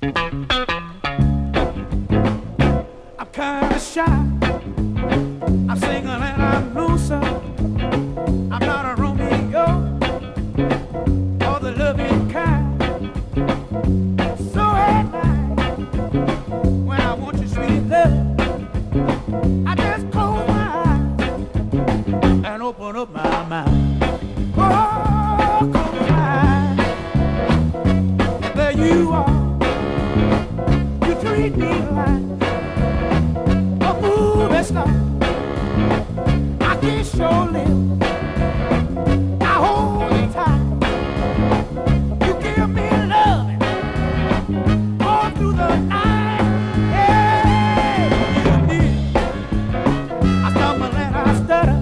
I'm kinda shy. I'm single and I'm lonesome. I'm not a Romeo or the loving kind. So at night, when I want your sweet love, I just close my eyes and open up my mind. Oh, close my eyes, and there you are. You treat me like a movie star. I kiss your lips, I hold you tight. You give me love all through the night. Yeah, you did. I stumble and I stutter,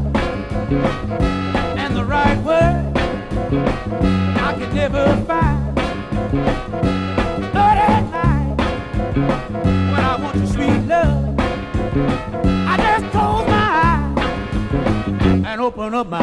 and the right word I could never find. But at night, when I want your sweet love, I just close my eyes and open up my